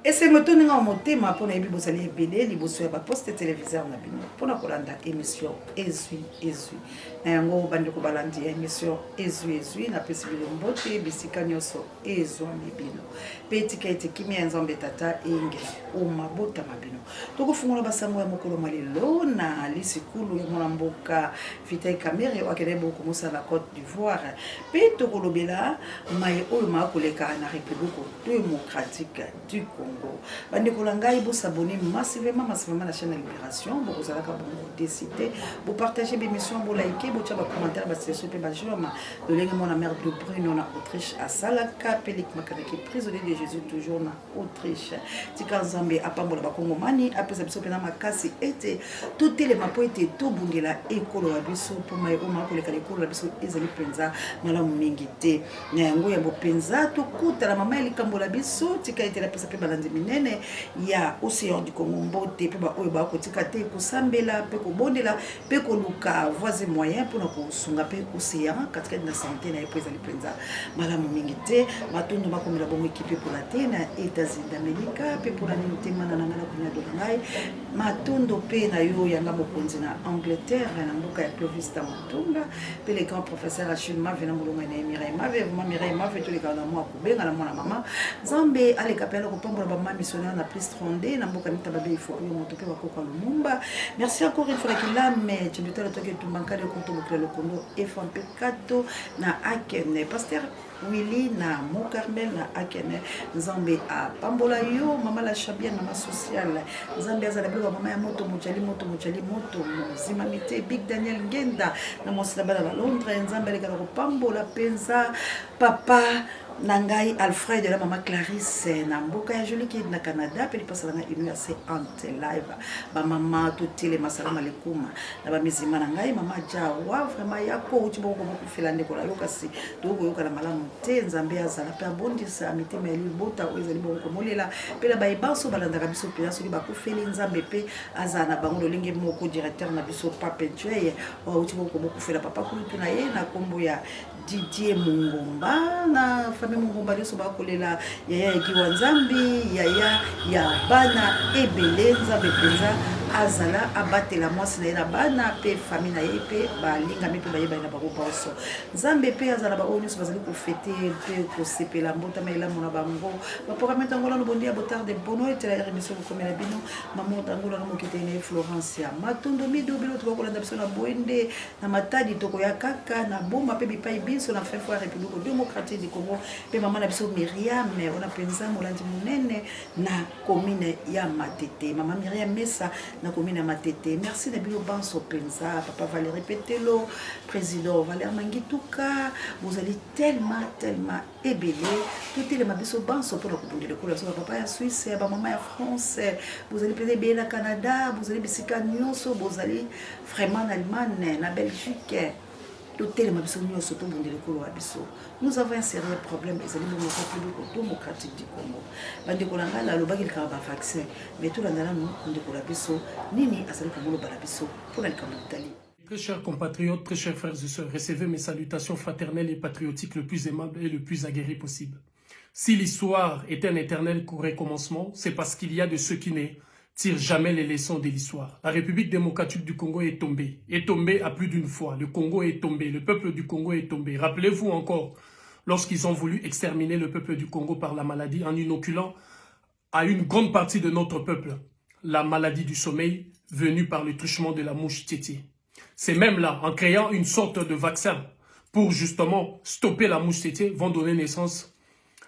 Et c'est le temps de motema pour les bibos ali ebele liboso ya ba poste téléviseur na bino pour na kolanda émission ezui na yango bande ko balandi émission ezui na pesibile mbote bisika nyoso ezwa mibino petika ete kimia nzambe tata inge o mabota mabino tokofungola basango ya mokolo malelo na lisikulu ya mboka Vital Kamerhe wakene boko musa na Côte d'Ivoire pe tokolobela mai oyo makoleka na République démocratique du Congo. Bande kolanga ibo s'abonner massivement à la chaîne de Libération, vous allez décider, vous partagez mes émissions, vous likez, vous avez des commentaires, vous avez des pages, le lien mon mère de Bruno en Autriche à Salaka, Pelik Makanaki prisonnier de Jésus toujours en Autriche. Tika Zambé à Pambola Bakongo Mani, après ça pena makasi était tout les mapo était tout bungela ekolo abiso pour mai o mako le kalekolo abiso ezali penza malamu mingi te. Nyango ya bo penza to kuta la mama elikambola biso tika était la pesa pe balandi minene ya océan du Congo mbote pe ba oyo ba ko tika te ko sambela pe ko bondela pe ko luka voisin moyen pour ko sunga pe océan katika na santé na epesa li penza malamu mingi te matondo bakomela bongo équipe pour la tena États-Unis d'Amérique pe pour la nité manana na ko nyado ngai matondo pe na yo yanga mokonzi na Angleterre na mboka ya Clovis Tamutunga pe le grand professeur Achille Mave na mulunga na Mireille Mave to le kana mo akubenga na mwana mama Zambe ale kapela ko pambola ba missionnaire na plus 32 na mboka nita babe ifo ko moto pe bakoka lumumba. Merci encore une fois qu'il a mais tu dois le toquer tout banca de compte boucler le kondo FMP 4 na Akene pasteur Willy na Mo Carmel na Akene Zambe a pambola yo mama la chabia mama sociale Zambe azala bela mama ya moto mojali zimamite Big Daniel Ngenda na mosila bala na Londres Zambe le kana ko pambola penza papa Nangai Alfred de la maman Clarisse na mboka ya joli ki na Canada pe li pasala na université ante live ba maman toutes les masalama lekuma na ba mizima na ngai mama jawa vraiment yako uti boko boko filande ko la yokasi to ko yoka na malamu te Nzambe azala pe abondisa mitema ya libota ezali boko molela pe la ba ibaso balanda ka biso pe soki ba ko feli Nzambe pe azana bango lolinge moko directeur na biso Pape Joye wa uti boko fela papa kulu na ye na kombo ya Didier Mungomba na famille Mungomba liso bakolela yaya ekiwa Nzambi yaya ya bana ebele Nzambe penza azala abatela mwasi na yena bana pe famille na ye pe balinga me pe bayeba na bako baso Nzambe pe azala ba onyo bazali ko fêter pe ko sepela mbota maila mona bango ba programme tangola no bondi ya botar de bono et la émission ko mela bino maman tangola no mokete ne Florencia matondo mido bilo to ko landa biso na boende na matadi to ko ya kaka na bomba pe bipai biso na fait fois République démocratique du Congo pe maman na biso Myriam on a penza molandi munene na commune ya Matete maman Myriam Messa na commune ya Matete merci na bilo banso penza papa Valérie Petelo président Valère Mangituka vous allez tellement ébélé tout les mabiso banso pour la coupe de l'école papa ya Suisse ba maman ya France vous allez peut-être bien na Canada vous allez bisika nyonso vous allez vraiment en Allemagne na Belgique. Nous avons un sérieux problème et c'est le République démocratique du Congo. Bande kolanga la lobaki ka ba vaccin mais tout la ndala no ndeko la biso nini asali komolo bala biso pour la kamutali. Très chers compatriotes, très chers frères et sœurs, recevez mes salutations fraternelles et patriotiques le plus aimable et le plus aguerri possible. Si l'histoire est un éternel recommencement, c'est parce qu'il y a de ceux qui ne tirent jamais les leçons de l'histoire. La République démocratique du Congo est tombée à plus d'une fois. Le Congo est tombé, le peuple du Congo est tombé. Rappelez-vous encore, lorsqu'ils ont voulu exterminer le peuple du Congo par la maladie en inoculant à une grande partie de notre peuple la maladie du sommeil venue par le truchement de la mouche tétée. C'est même là, en créant une sorte de vaccin pour justement stopper la mouche tétée, vont donner naissance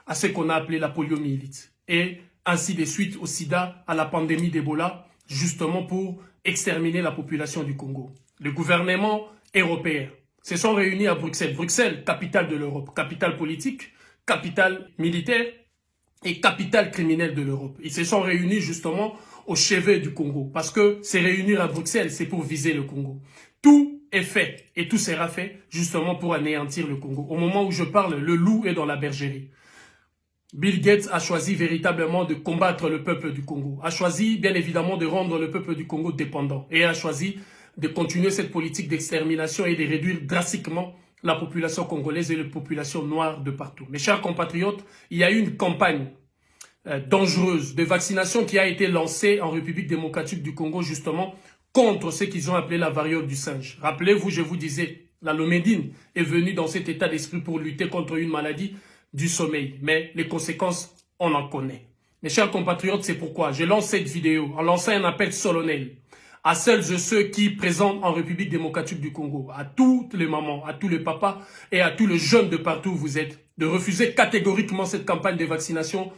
à ce qu'on a appelé la poliomyélite. Et ainsi de suite au sida, à la pandémie d'Ebola, justement pour exterminer la population du Congo. Le gouvernement européen se sont réunis à Bruxelles. Bruxelles, capitale de l'Europe, capitale politique, capitale militaire et capitale criminelle de l'Europe. Ils se sont réunis justement au chevet du Congo. Parce que se réunir à Bruxelles, c'est pour viser le Congo. Tout est fait et tout sera fait justement pour anéantir le Congo. Au moment où je parle, le loup est dans la bergerie. Bill Gates a choisi véritablement de combattre le peuple du Congo, a choisi bien évidemment de rendre le peuple du Congo dépendant et a choisi de continuer cette politique d'extermination et de réduire drastiquement la population congolaise et la population noire de partout. Mes chers compatriotes, il y a eu une campagne dangereuse de vaccination qui a été lancée en République démocratique du Congo justement contre ce qu'ils ont appelé la variole du singe. Rappelez-vous, je vous disais, la Lomédine est venue dans cet état d'esprit pour lutter contre une maladie du sommeil. Mais les conséquences, on en connaît. Mes chers compatriotes, c'est pourquoi je lance cette vidéo en lançant un appel solennel à celles et ceux qui présentent en République démocratique du Congo, à toutes les mamans, à tous les papas et à tous les jeunes de partout où vous êtes, de refuser catégoriquement cette campagne de vaccination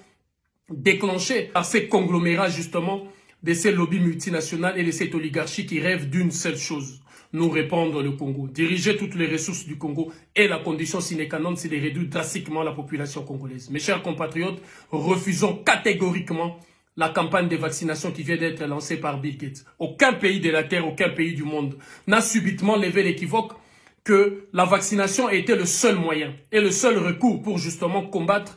déclenchée par ces conglomérats justement de ces lobbies multinationaux et de cette oligarchie qui rêvent d'une seule chose, nous répandre le Congo, diriger toutes les ressources du Congo et la condition sine qua non, c'est de réduire drastiquement la population congolaise. Mes chers compatriotes, refusons catégoriquement la campagne de vaccination qui vient d'être lancée par Bill Gates. Aucun pays de la Terre, aucun pays du monde n'a subitement levé l'équivoque que la vaccination a été le seul moyen et le seul recours pour justement combattre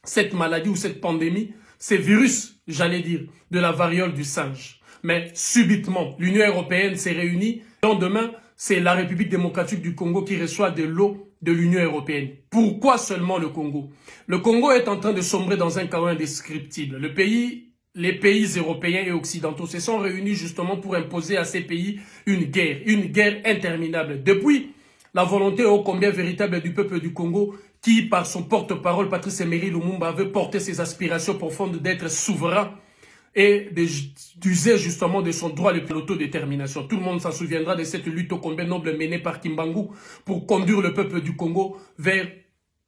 cette maladie ou cette pandémie, ces virus, j'allais dire, de la variole du singe. Mais subitement, l'Union européenne s'est réunie. Le lendemain, c'est la République démocratique du Congo qui reçoit de l'eau de l'Union européenne. Pourquoi seulement le Congo? Le Congo est en train de sombrer dans un chaos indescriptible. Les pays européens et occidentaux se sont réunis justement pour imposer à ces pays une guerre interminable. Depuis la volonté ô combien véritable du peuple du Congo, qui, par son porte-parole, Patrice Emery Lumumba, veut porter ses aspirations profondes d'être souverain et d'user justement de son droit de l'autodétermination. Tout le monde s'en souviendra de cette lutte ô combien noble menée par Kimbangu pour conduire le peuple du Congo vers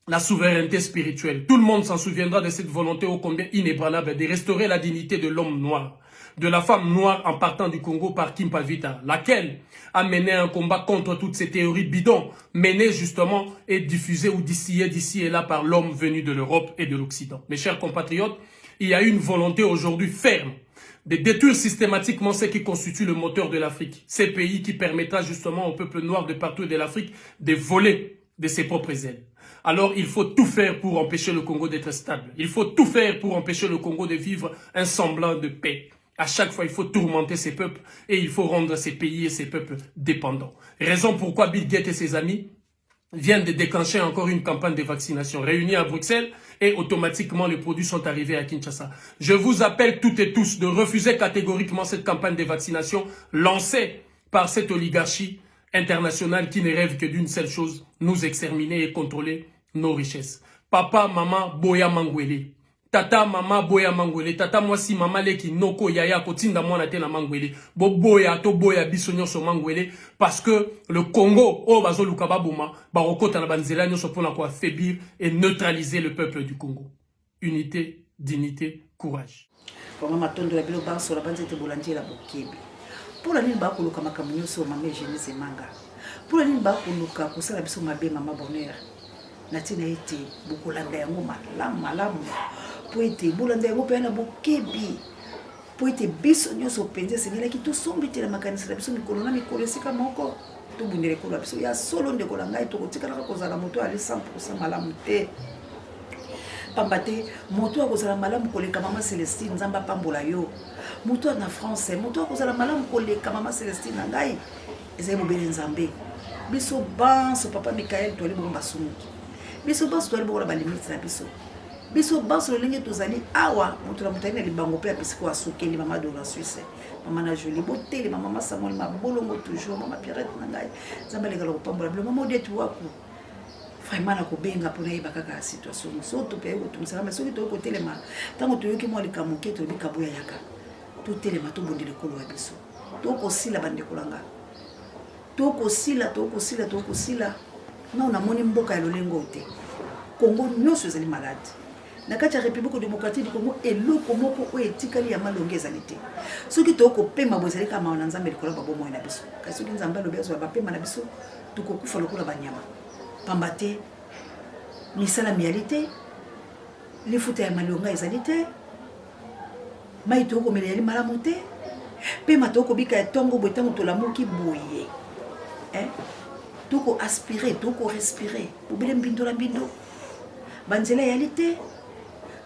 la souveraineté spirituelle. Tout le monde s'en souviendra de cette volonté ô combien inébranlable de restaurer la dignité de l'homme noir, de la femme noire en partant du Congo par Kimpa Vita, laquelle a mené un combat contre toutes ces théories bidons, menées justement et diffusées ou distillées d'ici et là par l'homme venu de l'Europe et de l'Occident. Mes chers compatriotes, il y a une volonté aujourd'hui ferme de détruire systématiquement ce qui constitue le moteur de l'Afrique. Ces pays qui permettra justement au peuple noir de partout de l'Afrique de voler de ses propres ailes. Alors il faut tout faire pour empêcher le Congo d'être stable. Il faut tout faire pour empêcher le Congo de vivre un semblant de paix. À chaque fois, il faut tourmenter ces peuples et il faut rendre ces pays et ces peuples dépendants. Raison pourquoi Bill Gates et ses amis viennent de déclencher encore une campagne de vaccination réunie à Bruxelles et automatiquement les produits sont arrivés à Kinshasa. Je vous appelle toutes et tous de refuser catégoriquement cette campagne de vaccination lancée par cette oligarchie internationale qui ne rêve que d'une seule chose, nous exterminer et contrôler nos richesses. Papa, maman, boya mangwele. Tata, mama, boya mangwele. Tata, mwasi, mama, leki, noko, yaya, kotinda, mwana, te na mangwele. Bo boya, to boya, bisonyo, so mangwele. Parce que le Congo, oh, bazo lukababuma, barokota na banzela, nyoso pona kwa affaiblir et neutraliser le peuple du Congo. Unité, dignité, courage. Pour moi, matondo la bilo banso la banze te bolandi la bokebi. Pour la nini ba koluka makambo nyonso mama Eugénie Manga. Pour la nini ba koluka kosala biso mabe mama bonheur. Natina ete bokolanda yango malamu. Po ete bolanda yango pe na bokebi. Po ete biso nyonso penze sengelaki to sombite la makanisa biso mikolo na mikolo esika moko. To bundele kola biso ya solo ndeko la ngai to kotika na kozala moto ali 100% malamu te. Pambate moto akozala malamu koleka mama Célestine nzamba pambola yo. Moto na France, moto akozala malamu koleka mama Célestine na ngai. Ezai mobele nzambe. Biso banso papa Michael to ali bomba sumuki. Biso banso to ali bokola ba limite na biso. Biso banso lolenge tozali awa moto na mutani na libango pe apisiko asukeli mama de la Suisse. Mama na Jolie Botele, mama Samuel mabolongo toujours, mama Pierrette na ngai. Nzamba lekala ko pambola bilo mama Odette waku. Vraiment na kobenga pona yeba kaka situation so to pe ko tumisa mais soki to ko telema tango to yoki mo likamuke to bikabu ya yaka to telema to bondele kolo ya biso to ko sila bande kolanga to ko sila na una moni mboka ya lolengo te Congo nyoso ezali malade na kati ya République démocratique du Congo eloko moko o etikali ya malonge ezali te soki to ko pema bozali kama na nzambe likola babo mo na biso kasi soki nzambe lo bezo ba pema na biso to ko kufa lokola banyama pambate misala mialité les foute ya malonga ezalité mai to ko mele malamu te pe matoko bika ya tongo botango to lamuki boye to ko aspirer to ko respirer bobele mbindo la mbindo banzela yalité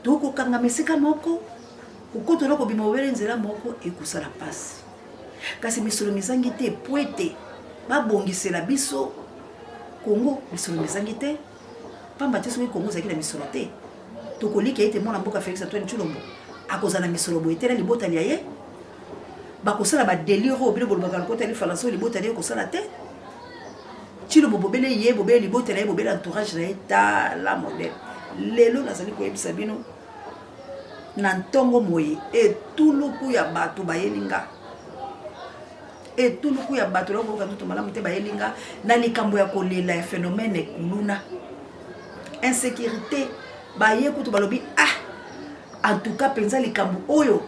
to ko kanga mesika moko ko to loko bima bobele nzela moko e kusala passe kasi misolo misangi te poete ba bongisela biso Congo misolo mizangi te pamba te soki Congo zaki na misolo te tokoliki ete mwana mboka Félix Antoine Tshilombo akozana misolobo etela libota liaye bakosala ba délire obile bolobaka lokota li falanso libota liaye kosala te Tshilombo bobele ye bobele libota liaye bobele entourage na eta la modèle lelo nazali koyebisa bino na ntongo moye etuluku ya bato bayelinga etuluku ya bato loko kantu malamu te bayelinga na likambo ya kolela ya phénomène kuluna insécurité baye kutu balobi en tout cas penza likambo oyo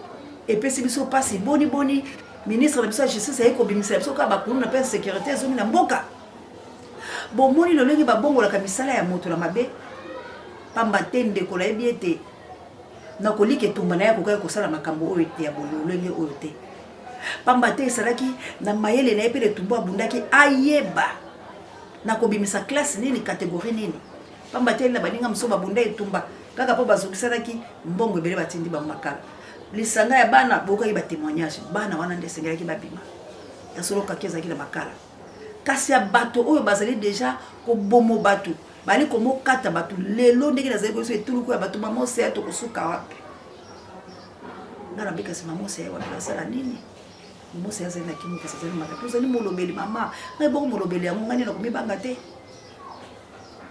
epesi biso pasi boni ministre na biso ya justice aye kobimisa biso ka bakuluna pe insécurité ezomi na mboka bomoni lolenge babongolaka misala ya moto na mabe pamba te ndeko nayebi ete nakolika etumba na ye akokai kosala makambo oyo te ya bololenge oyo te pamba te esalaki na mayele na ye mpe etumba abundaki ayeba nakobimisa classe nini catégorie nini pamba te na baninga mosusu babunda etumba kaka mpo bazokisanaki mbongo ebele batindi bamakala lisanga ya bana bokaki batémoignage bana wana nde esengelaki babima ya solo kaki ezalaki na makala kasi ya bato oyo bazali deja kobomo bato bali komokata bato lelo ndenge nazali koyeso etuluku ya bato mamose ya tokosuka wapi nga nabi kasi mamose ya wapi basala nini mamose ya azali na kimu kasi azali makapi ozali molobeli mama ngai boko molobeli yango ngani nakomibanga te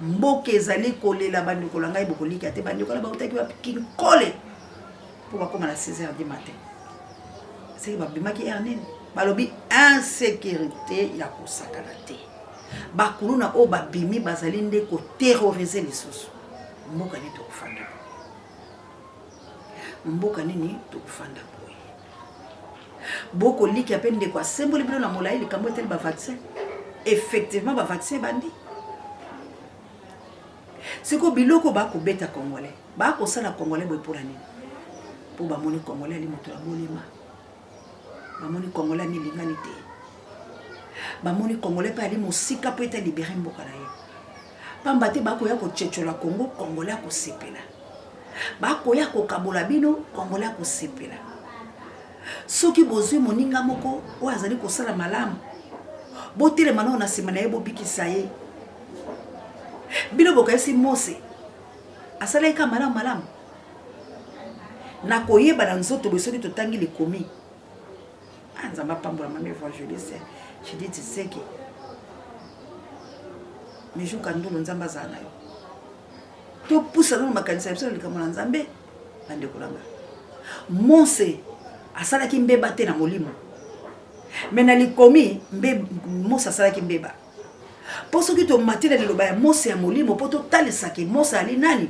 mboka ezali kolela bandeko na ngai bokolika te bandeko na bautaki bakinkole mpo bakoma na 6h du matin seki babimaki air nini balobi insécurité ya kosakana te bakuluna oyo babimi bazali nde koterrorize lisusu mboka nini tokufanda mboka nini tokufanda boye bokolika mpe ndeko asemboli bino na molai likambo etali bavaccin effectivement bavaccin bandi siko biloko bakobeta congolais bakosala congolais boye mpona nini mpo bamoni congolais ali moto ya molema bamoni congolais amilingani te bamoni congolais mpe ali mosika mpo ete libere mboka na ye pamba te bakoya kotchetchola congo congolais akosepela bakoya kokabola bino congolais akosepela soki bozwi moninga moko oyo azali kosala malamu botelema nao na nsima na ye bobikisa ye bino bokayesi mose asalaki ka malamu na koyeba na nzoto boye soki totangi likomi nzambe apambola mama évangéliste Judith Seke mijuka ndolo nzambe azala na yo topusa nano makanisa ya biso na likambo na nzambe bandeko nanga mose asalaki mbeba te na molimo me na likomi mose asalaki mbeba mpo soki tomatela liloba ya mose ya molimo mpo totalisaki mose ali nani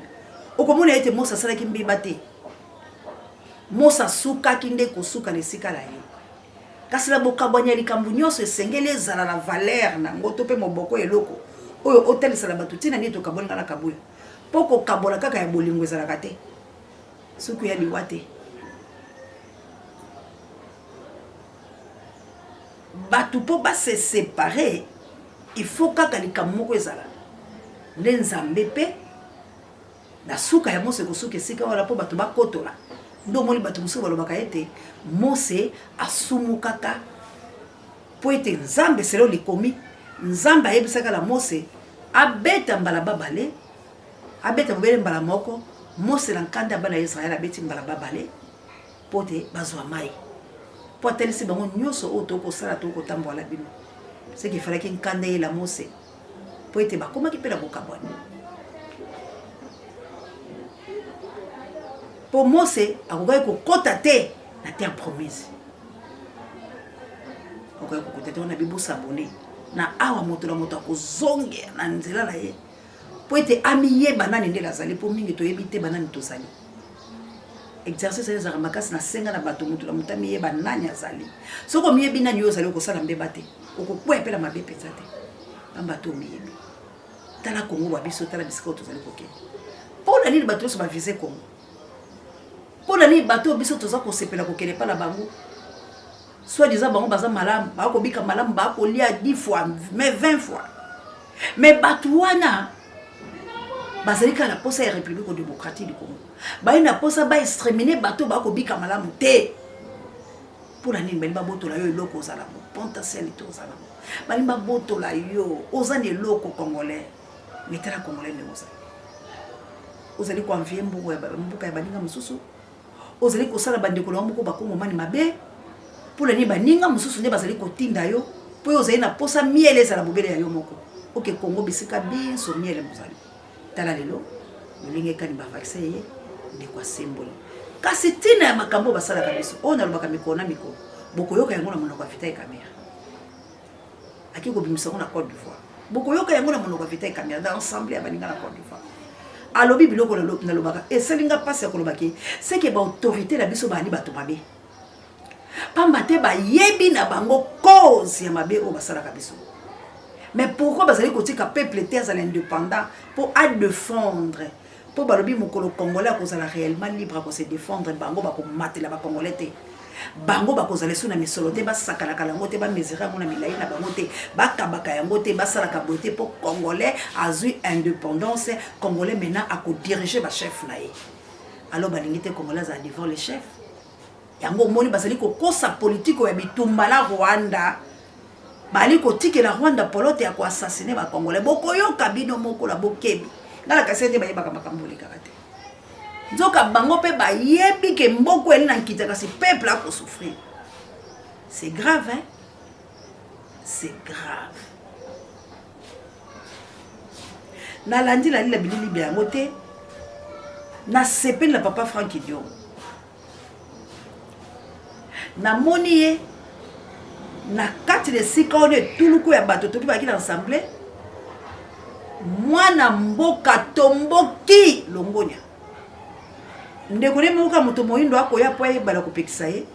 okomona ete mose asalaki mbeba te mose asukaki nde kosuka na esika na ye kasi na bokabwanya likambo nyonso esengeli ezala na valeur nango to mpe moboko eloko oyo otalisala bato ntina nini tokabolinga na kabuya mpo kokabola kaka ya bolingo ezalaka te soki ya liwa te bato mpo base séparé il faut kaka likambo moko ezala nde nzambe mpe na suka ya mose kosuka esika wana mpo bato bakotola ndo omoni bato mosusu balobaka ete mose asumukaka mpo ete nzambe selo likomi nzambe ayebisaka na mose abeta mbala babale abeta mobele mbala moko mose na nkanda bana ya israele abeti mbala babale mpo te bazwa mai mpo atelisi bango nyonso oyo tokosala tokotambola bino seki efalaki nkanda ye la mose mpo ete bakomaki mpe na bokabwani po mose akokaki kokota te na terre promise akokaki kokota te wana bibosabone na awa moto na moto akozongea na nzela na ye po ete amiyeba nani nde azali mpo mingi toyebi te banani tozali exercice oyo ezalaka makasi na senga na bato moto na moto amiyeba nani azali soki omiyebi nani oyo ozali okosala mbeba te okokweya mpe na mabe mpenza te pamba te omiyebi tala kongo bwa biso tala bisika oyo tozali kokende mpo na nini bato nyonso bavise kongo mpo na nini bato oyo biso toza kosepela kokende epa na bango soit disant bango baza malamu bakobika malamu bakolia 10 fois mais 20 fois mais bato wana bazali kaka na posa ya république démocratique du Congo bayi na posa baextrémine bato bakobika malamu te mpo na nini balingi babotola yo eloko ozala mo potentialité ozala mo balingi babotola yo oza na eloko congolais metala congolais ndenge ozali ozali koenvie mboka ya baninga mosusu ozali kosala bandeko na moko bakongomani mabe mpona nini baninga mosusu nde bazali kotinda yo mpo oyo ozali na posa miele ezala bobele ya yo moko oke kongo bisika biso miele mozali tala lelo molinga ekani bavaccin ye ndeko asemboli kasi ntina ya makambo oyo basalaka biso oyo nalobaka mikolo na mikolo bokoyoka yango na monoko ya vita ya camera aki kobimisa yango na Côte d'Ivoire bokoyoka yango na monoko ya vita ya camera dans ensemble ya baninga na Côte d'Ivoire alobi biloko nalobaka eselinga mpasi ya kolobaki seke baautorité na biso baali bato mabe pamba te bayebi na bango cause ya mabe oyo basalaka biso mais pourquoi bazali kotika peuple te azala indépendant pour adéfendre po balobi mokolo congolais akozala réellement libre akose défendre bango bakomatela bacongolais te bango bakozala so na misolo te basakalaka yango te bamesure yango na milai na bango te bakabaka yango te basalaka boye te mpo congolais azwi indépendance congolais maintenant akodirige bachef na ye alors balingi te congolais azala devant les chefs yango omoni bazali kokosa politike oyo ya bitumba na rwanda bali kotikela rwanda polote ya koassassine bacongolais bokoyoka bino moko na bokebi ngala kasi nde bayebaka makambo olekaka te nzoka bango mpe bayebi ke mboko eli na nkita kasi peuple akosouffrir c'est grave hein c'est grave nalandi nalila bilili bya yango te nasepeli na papa Frank Dion namoni ye na kati de sika oyo etuluku ya bato toki baki na ensemble mwana mboka tomboki longonya ndeko ne moka moto moyindo akoya po ayebala kopekisa ye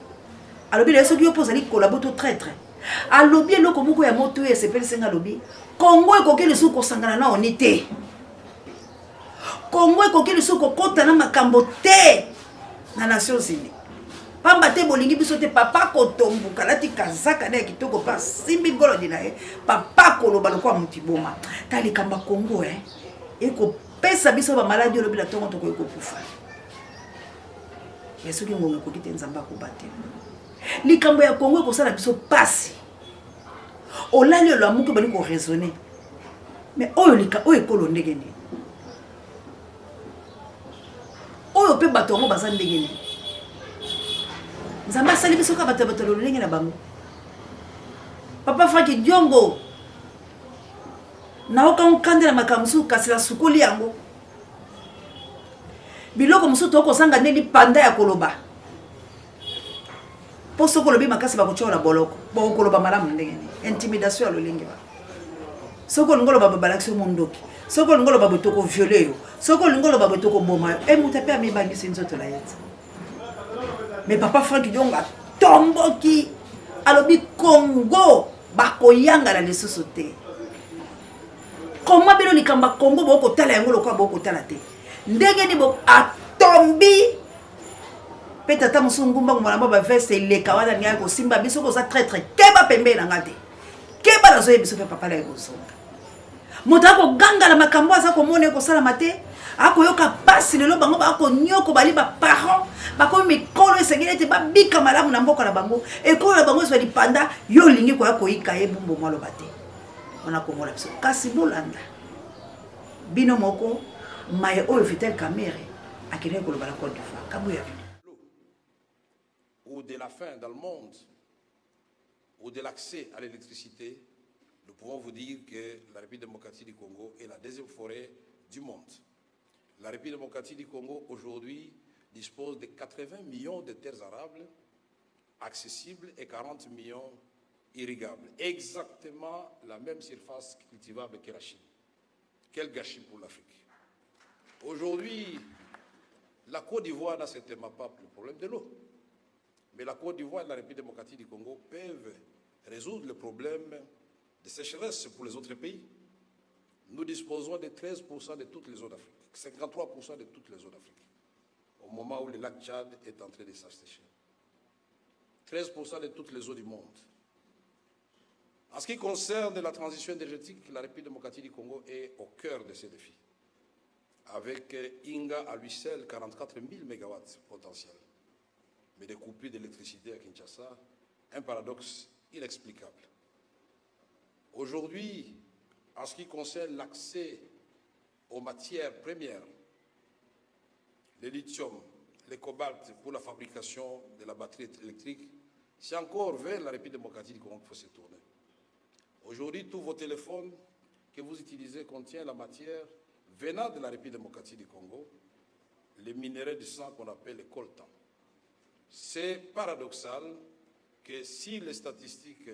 alobi na soki yo mpo ozali kolabo to traître alobi eloko moko ya moto oyo esepelisenga alobi kongo ekoki lisusu kosangana na oni te kongo ekoki lisusu kokota na makambo te na Nations Unies pamba te bolingi biso te papa kotombuka lati kazaka na ya kitoko pa simbi golodi na ye papa koloba lokwa mutiboma ta likamba kongo ekopesa biso bamaladi olobi na ntongo tokoki kokufa mais soki ngongo ekoki te nzambe akoba te likambo ya kongo ekosala biso pasi olali olo amuki bali koraisonne mais oyo ekolo ndenge nini oyo mpe bato yango baza ndenge nini nzambe asali biso ka bato lolenge na bango papa Frank Diongo naoka nkandela makambo mosusu kasi nasukoli yango biloko mosusu tokosanga ndeni panda ya koloba mpo soki olobi makasi bakotyola boloko bokoloba malamu ndenge nini intimidation ya lolenge ba soki olingi oloba babalakisi mondoki soki olingi oloba boye tokoviole yo soki olingi oloba boye tokoboma yo moto mpe amibangisi nzoto na ye mais papa Frank Diongo tomboki alobi Congo bakoyangana lisusu te koma bino likamba Congo bokotala yango lokwa bokotala te ndenge ni bo atombi pe tata musungumba ngumana ba veste ileka wana nya ko simba biso ko za traître keba pembe na ngate keba na zoye biso pe papa la eboso moto ako ganga la makambo aza ko mone ko sala mate ako yoka pasi lelo bango ba ko nyoko bali ba parents ba ko mikolo esengeli te ba bika malamu na mboka na bango ekolo na bango so di panda yo lingi ko yako ika ye bumbo mwalo bate ona ko mola biso kasi bolanda bino moko maye oyo Vital Kamerhe akene ko la Côte d'Ivoire kabuya ou de la faim dans le monde ou de l'accès à l'électricité, nous pouvons vous dire que la République démocratique du Congo est la deuxième forêt du monde. La République démocratique du Congo aujourd'hui dispose de 80 millions de terres arables accessibles et 40 millions irrigables. Exactement la même surface cultivable que la Chine. Quel gâchis pour l'Afrique. Aujourd'hui, la Côte d'Ivoire n'a certainement pas le problème de l'eau. Mais la Côte d'Ivoire et la République démocratique du Congo peuvent résoudre le problème de sécheresse pour les autres pays. Nous disposons de 13% de toutes les eaux d'Afrique, 53% de toutes les eaux d'Afrique, au moment où le lac Tchad est en train de s'assécher. 13% de toutes les eaux du monde. En ce qui concerne la transition énergétique, la République démocratique du Congo est au cœur de ces défis. Avec Inga à lui seul, 44 000 MW potentiels. Mais des coupures d'électricité à Kinshasa, un paradoxe inexplicable. Aujourd'hui, en ce qui concerne l'accès aux matières premières, le lithium, le cobalt pour la fabrication de la batterie électrique, c'est encore vers la République démocratique du Congo qu'il faut se tourner. Aujourd'hui, tous vos téléphones que vous utilisez contiennent la matière venant de la République démocratique du Congo, les minéraux du sang qu'on appelle les coltans. C'est paradoxal que si les statistiques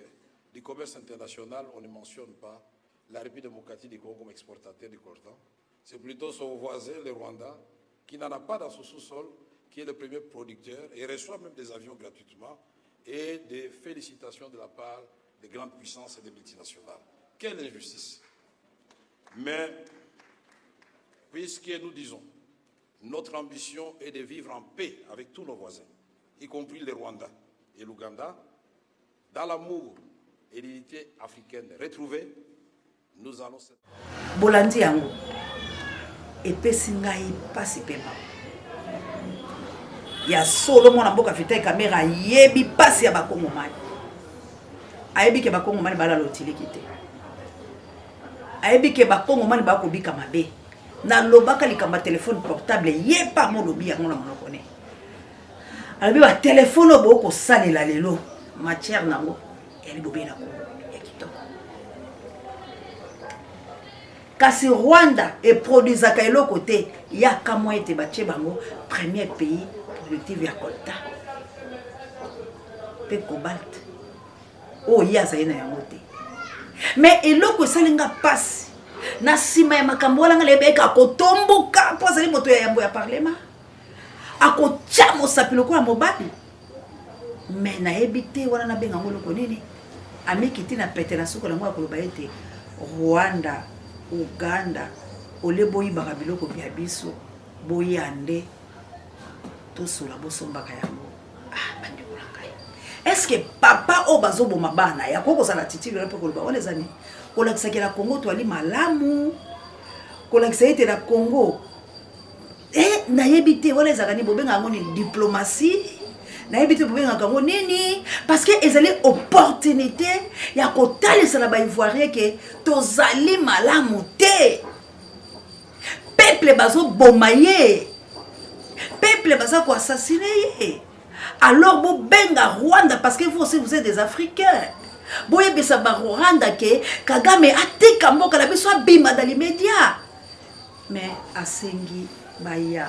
du commerce international, on ne mentionne pas la République démocratique du Congo comme exportateur du coltan, c'est plutôt son voisin, le Rwanda, qui n'en a pas dans son sous-sol, qui est le premier producteur et reçoit même des avions gratuitement et des félicitations de la part des grandes puissances et des multinationales. Quelle injustice! Mais, puisque nous disons, notre ambition est de vivre en paix avec tous nos voisins, y compris le Rwanda et l'Ouganda, dans l'amour et l'unité africaine retrouvée, nous allons... Bolandi yango epesi ngai pasi pema ya solo mwana mboka fita kamera yebi pasi ya bakongomani ayebi ke bakongomani bala lotiliki te ayebi ke bakongomani bakobika mabe na lobaka likamba telefone portable ye pa mo lobi yango na monoko ne alobi ba telefone obo ko salela lelo matière nango yali bobe na ko ya kitoko kasi Rwanda et produisaka eloko te yaka mo ete batie bango premier pays productif ya coltan pe cobalt o yaza ina yango te mais eloko esalinga pasi na sima ya makambo wana ngalebeka akotomboka po azali moto ya yambo ya parlement akotia mosapi lokola mobali mais nayebi te wana nabenga ngo loko nini amikiti na pete na suko nango akoloba ete Rwanda Uganda ole boyibaka biloko bya biso boyande tosola bosombaka yango bandikola ngai est-ce que papa o bazoboma bana ya kokozala titili lepe koloba wana ezani kolakisaki la Congo to ali malamu kolakisa ete la Congo nayebi te wana ezaka ni bobenga yango ni diplomatie nayebi te bobenga yango nini parce que ezali opportunité ya kotalisa na ba ivoirien ke tozali malamu te peuple bazo bomaye peuple baza ko assassiner alors bo benga Rwanda parce que vous aussi vous êtes des Africains boye besa ba Rwanda ke Kagame atika mboka na biso abima dans les médias mais asengi baya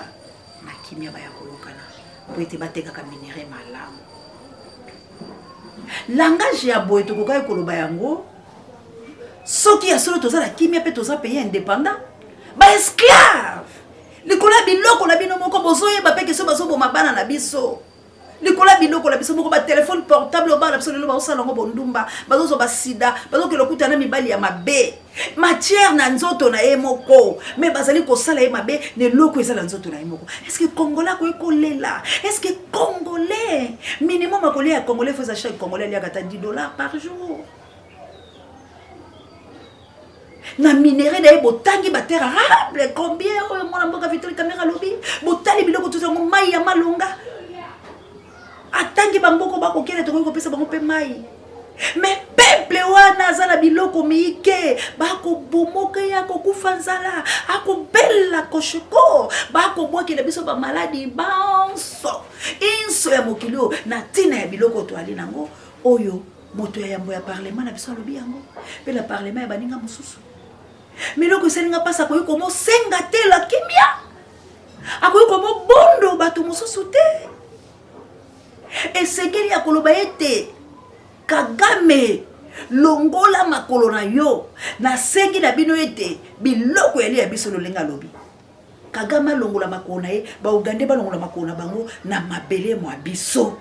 na kimia baya kolokana po ete batekaka minere malamu langage ya boye tokoka ekoloba yango soki ya solo toza na kimia pe toza pays indépendant ba esclave likola biloko na bino moko bozoyeba pe keso bazoboma bana na biso likola biloko na biso moko ba téléphone portable ba na biso lelo ba osala ngo bondumba bazozo ba sida bazoke lokuta na mibali ya mabe matière na nzoto na ye moko mais bazali ko sala ye mabe ne loko ezala nzoto na ye moko est-ce que congolais ko ekolela est-ce que congolais minimum akolia ya congolais faut acheter congolais ya kata $10 par jour na minéraux na ye botangi ba terre arable combien oyo mona mboka vitali caméra lobi botali biloko tout ça mai ya malonga atangi bamboko bakokela to ko pesa bango pe mai mais peuple wana zala biloko miike bako bomoka ya ko kufanzala ako bella koshoko bako bwakela biso ba maladi banso inso ya mokilo na tina ya biloko to ali nango oyo moto ya yambo ya parlement na biso lobi yango pe la parlement ya baninga mususu miloko selinga pasa ko yuko mo senga te la kimia akoyiko mo bondo bato mususu te esekeli ya koloba ete Kagame longola makolo na yo na sengi na bino ete biloko yali ya biso lolenga lobi Kagame longola makolo na ye ba Uganda ba longola makolo na bango na mabele mo biso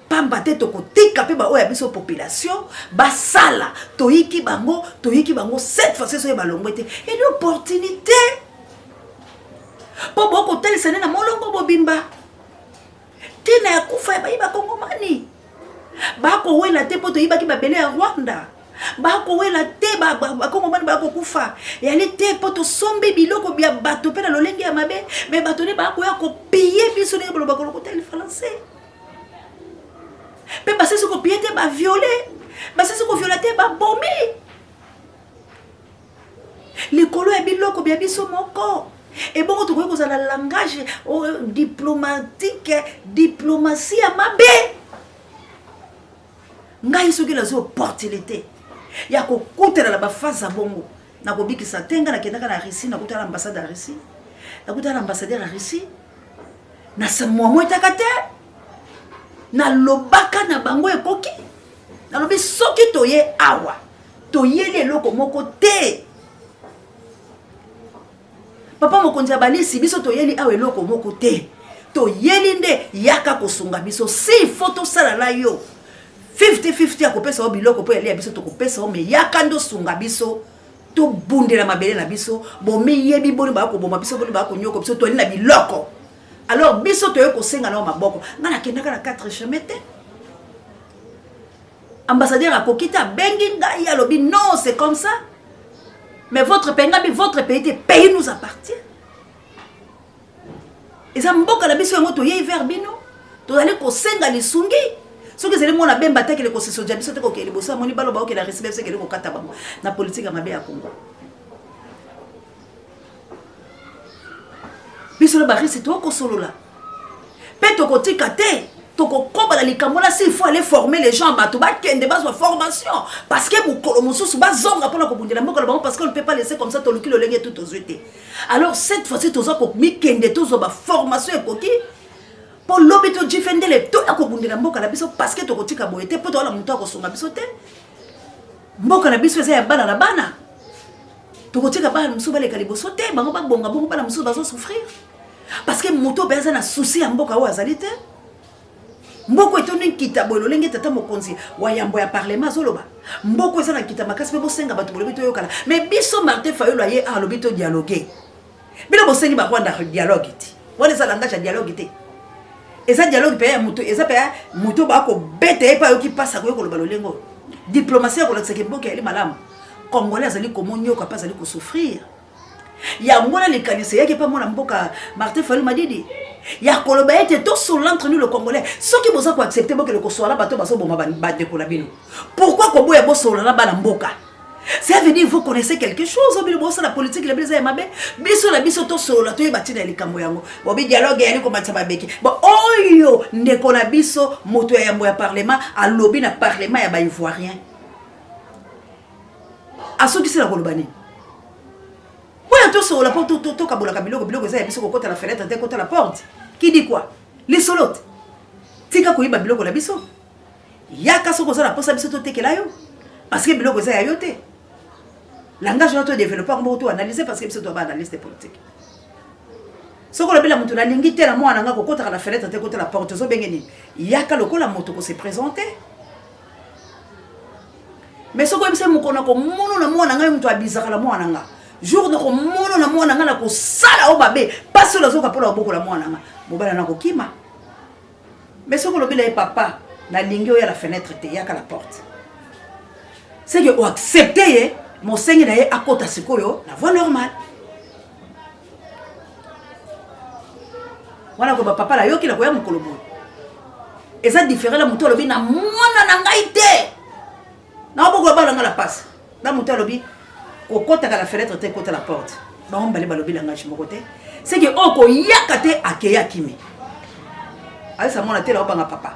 pamba te to kotika pe ba oya biso population basala toyiki bango cette fois c'est ba longwete et une opportunité po boko telisane na molongo bobimba tina ya kufa ya bayiba kongomani bako wela te poto yiba ki babele ya Rwanda bako wela te bakongomani bako kufa yali te poto sombe biloko bya bato pe na lolenge ya mabe mais bato ne bako ya ko payer biso ne bolo bakolo kotel français pe basisi ko payer te ba violer basisi ko violer te ba bombi likolo ya biloko bya biso moko Et bon, tu vois que ça le langage diplomatique, diplomatie à ma bé. Ngai soki la zo opportunité. Ya ko kutela la bafaza bongo. Na ko bikisa tenga na kendaka na Russie, na kutala ambassade ya Russie. Na kutala ambassadeur ya Russie. Na sa momo itakate. Na lobaka na bango ekoki. Na lobi soki toye awa. Toye le loko moko te. Papa mokonzi ya balisi biso toyeli awe loko moko te. Toyeli nde yaka kosunga biso. Si photo sala la yo. 50-50 ya kopesa o biloko po yeli ya biso to kopesa o me yaka ndo sunga biso. To bundela mabele na biso. Bo me yebi boni ba ko boma biso boni ba ko nyoko biso to na biloko. Alors biso toye ko senga na maboko. Ngana kendaka na 4 chemin te. Ambassadeur a kokita bengi ngai alobi non, c'est comme ça. Mais votre pays nous appartient. Et ça mboka la biso yango to yei vers bino. To aller ko senga lisungi. Ce que c'est le monde a bien battu que les concessions de biso te ko kele bosa moni balo ba ko la recevoir ce que le ko kata bango na politique mabe ya Congo. Biso le bari c'est toi ko solo là. Peto ko tikate. S'il faut aller former les gens, parce que parce qu'on ne peut pas laisser comme ça tout aux yeux. Alors cette fois-ci, tu as une formation pour l'objet de défendre les tout parce que tu as dit que pour la montagne au sommet bisoté. Mboka na biso ya bana na bana. Tu as dit que bana musuba les calibosoté, bango ba bonga bongo bana musuba zo souffrir. Parce que moto beza na souci ya mboka wa zalite. Mboko etoni kita bolo lenge tata mokonzi wayambo ya parlement zoloba mboko eza na kita makasi pe bosenga bato bolo bito yokala mais biso Martin Fayulu aye a lo bito dialoguer bila bosengi ba Rwanda dialogue ti wala za langage ya dialogue ti eza dialogue pe ya muto eza pe ya muto ba ko bete pa yoki pasa ko yokolo balo lengo diplomatie ko lakse ke mboka eli malamu congolais azali komonyo ko pas azali ko souffrir ya ngona le kanise yake pa mona mboka Martin Fayulu madidi ya koloba ete to sur l'entre nous le congolais ceux qui bosa ko accepter que le kosola bato baso boma ba de ko la bino pourquoi ko boya bosola la bana mboka ça veut dire vous connaissez quelque chose au bosa la politique le bleza mabe biso la biso to solo to yebati na likambo yango bo bi dialogue yani ko matsa babeki bo oyo ndeko na biso moto ya yambo ya parlement a lobby na parlement ya ba ivoirien asoki sila kolobani tout sur la porte, tout kabola kabilo biloko za biso kokota la fenêtre te kota la porte. Qui dit quoi? Les solotes. Tika koyiba biloko la biso. Yaka soko za la posa biso to tekela yo. Parce que biloko za yo te. Langage na to développeur mbo to analyser parce que biso to ba analyste politique. Soko la bila mutu na lingi te na mwana nga kokota la fenêtre te kota la porte zo bengeni. Yaka lokola moto ko se présenter. Mais soko bise mukona ko mono na mwana nga mutu abizaka la mwana nga. Jour de mono na mwana nga na ko sala o babe pas sur la zoka pour la boko la mwana nga mobala na ko kima mais soko lobela e papa na lingi o ya la fenêtre te yaka la porte c'est que o accepter mon seigneur na a kota sikoyo la voie normale wana ko papa la yoki la ko ya mukolobo eza différent la muto lobi na mwana na ngai te na boko ba nga la passe na muto lobi au côté de la fenêtre, tu côté la porte. On va aller balobi langage mon côté. C'est que on ko yakate akeya kimi. Allez ça mon la télé au banga papa.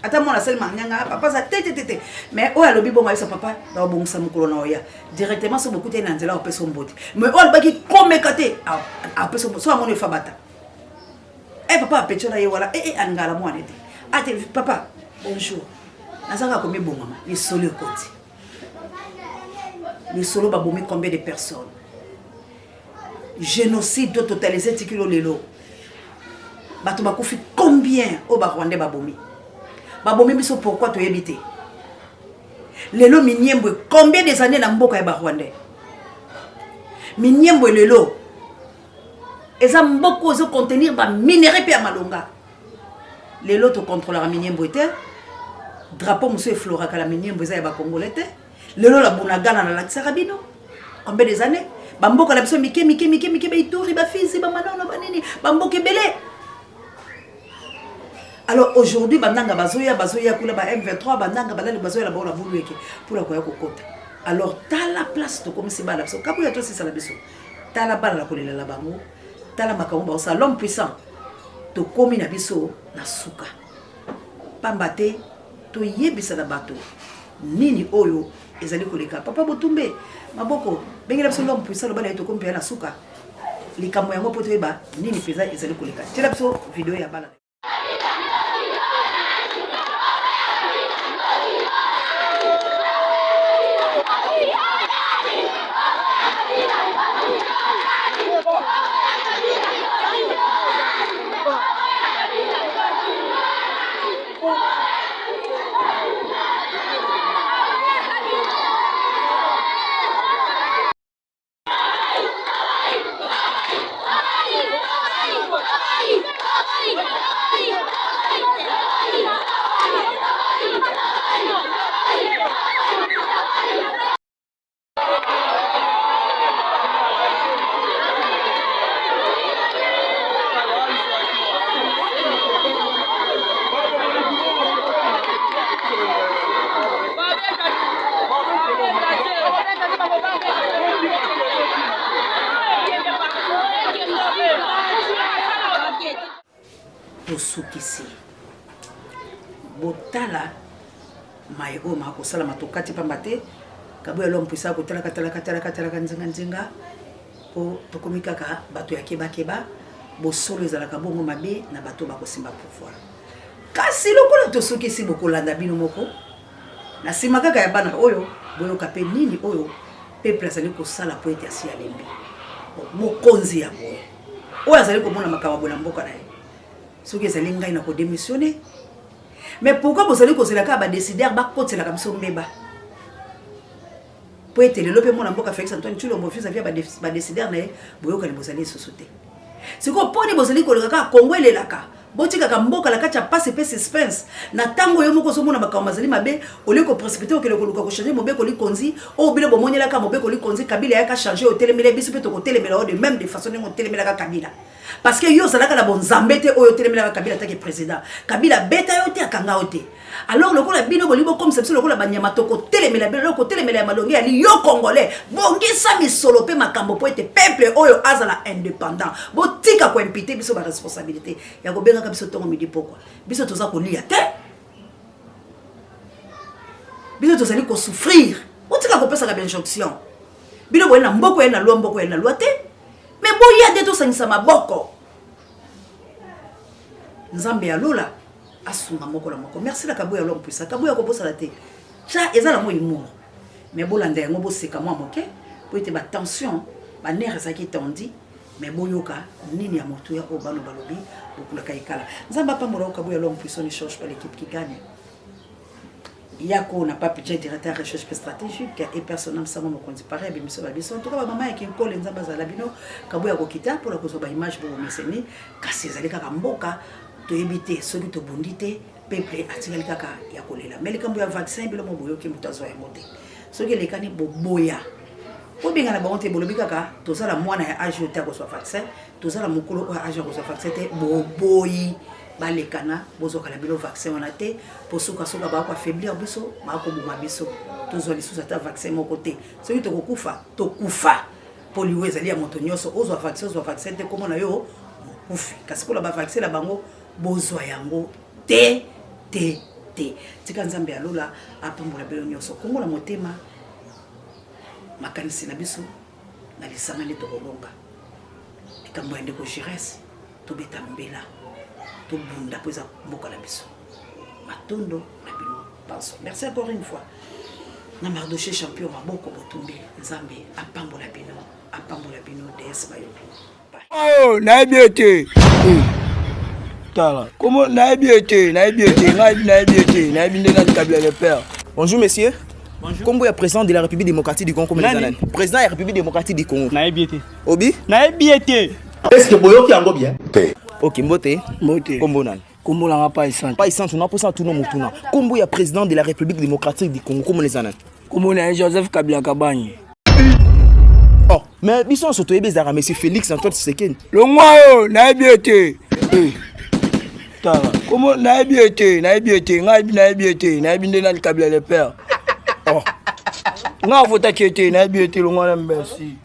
Attends mon la seule manianga papa ça tete. Mais o alobi bon avec sa papa, da bon sa mukolo na oya. Directement sur beaucoup tena nzela o peso mbote. Mais o albaki comme kate a peso so mon fa bata. Eh papa pecho na ye wala angala mo anete. Ate papa bonjour. Nazanga komi bon mama, il solo côté. Le solo babomi combien de personnes? Génocide totalisé tikilo lelo. Bato bakufi combien au Rwandais babomi? Babomi biso pourquoi tu habité? Lelo miniembo combien des années na mboka ya Rwandais? Miniembo lelo. Eza mboko zo contenir ba minerai pe malonga. Lelo to contrôlera miniembo était. Drapeau monsieur Flora kala miniembo za ba congolais te. Lelo la bunagana na la Sarabino. Combien des années? Bamboka la biso mike ba ituri ba fizi ba manono ba nini bamboke belé. Alors aujourd'hui bandanga bazoya kula ba M23 bandanga balali bazoya la bona bulueke pour la koya kokota. Alors ta la place to comme si bala biso kabuya to si sala biso. Ta la bala la kolela la bango. tala makambo ba l'homme puissant to komi na biso na suka pamba te to yebisa na bato nini oyo ezali koleka papa Botumbe maboko bengela biso l'homme puissant lobala to komi na suka likambo yango poto eba nini peza ezali koleka tela biso video ya bala tosukisi botala mai o ma ko sala matokati pamba te kabuya l'homme puissant ko tala nzinga po tokomika ka bato ya keba bosolo ezalaka bongo mabe na bato bakosimba pouvoir kasi lokola tosukisi bokolanda bino moko na sima kaka ya bana oyo boyoka pe nini oyo peuple azali kosala po ete asi alembi mokonzi ya boyo oyo azali komona makambo na mboka na ye soki ezali ngai na kodémissionner mais pourquoi bozali kozelaka ba décideur bakotelaka biso mbeba po ete lelo pe mona mboka Félix Antoine Tshilombo fils avia ba décideur na ye boyoka ni bozali sosute siko poni bozali koleka Congo elelaka botika ka mboka la kati ya passe pe suspense na tango yo moko somona makambo mazali mabe oliko précipiter okele koluka ko changer mobeko li konzi o bile bomonyela ka mobeko li konzi Kabila ya ka changer otelemela biso pe to kotelemela de même de façon ngo telemela ka Kabila parce que yo zalaka la bonzambete oyo telemela ka Kabila take président Kabila beta yo te akanga ote alors lokola bino bolibo comme ça lokola banyama to ko telemela bino ko telemela ya malongi ali yo congolais bongisa misolo pe makambo po ete peuple oyo azala indépendant botika ko impiter biso ba responsabilité ya ko benga biso tongo midi pourquoi biso toza ko lia te biso tozali ko souffrir botika ko pesa ka injonction bino boyena mboko yena lwa mboko yena lwa te mais boya de to sangisa maboko nzambe ya lola asunga moko la moko merci la kabuya l'homme puissant kabuya ko bosa la te cha ezala mo humour mais bolanda yango boseka moi moke po ete ba tension ba nerf ezaki tendi mais boyoka nini ya moto ya obano balobi bokulaka ikala nzamba pambola kabuya l'homme puissant ne change pas l'équipe qui gagne Yako n'a pas budget directeur recherche stratégique et personnel ça mon compte pareil mais ça va bien en tout cas maman qui colle nzamba za labino kabuya ko kita pour la ko ba image pour meseni kasi ezalika ka mboka to éviter celui to bondité peuple atikali kaka ya kolela mais likambo ya vaccin bilo mo boyoki mutazo ya mote soki lekani boboya ko benga na bonte bolobi kaka tozala mwana ya âge yote ko so vaccin tozala mukolo ya âge ko so vaccin te boboyi balekana bozokala bilo vaccin wana te posuka soka ba ko affaiblir biso ba ko boma biso tozwa lisusa ta vaccin moko te soki to kufa polio ezali ya moto nyoso ozwa vaccin te komo na yo kufi kasi pola ba vaccin la bango bozwa yango te tika nzambe ya lola apambola bilo nyoso kongo la motema makanisi na biso na lisanga le to kolonga likambo ende ko Giresse to beta mbela to bunda poza mboka na biso matondo na bino banso merci encore une fois na Mardoché champion maboko Botumbe nzambe apambola bino DS bayo oh nabiete tala comment nabiete ngai ndena Kabila le père. Bonjour messieurs. Bonjour. Combo est président de la République démocratique du Congo comme les années. Président de la République démocratique du Congo. Nabiete. Obi? Nabiete. Est-ce que boyoki yango bien? OK, mbote. Combo nan. Combo la pas isan. Pas isan, on a posé tout nom mutuna. Combo est président de la République démocratique du Congo comme les années. Combo na Joseph Kabila Kabanye. Oh, mais biso soto ebezara monsieur Félix Antoine Tshisekedi. Longwa nabiete. Tala comment nabiete ngai ndena Kabila le père. Oh. Nga vota kete nabiete longwa merci.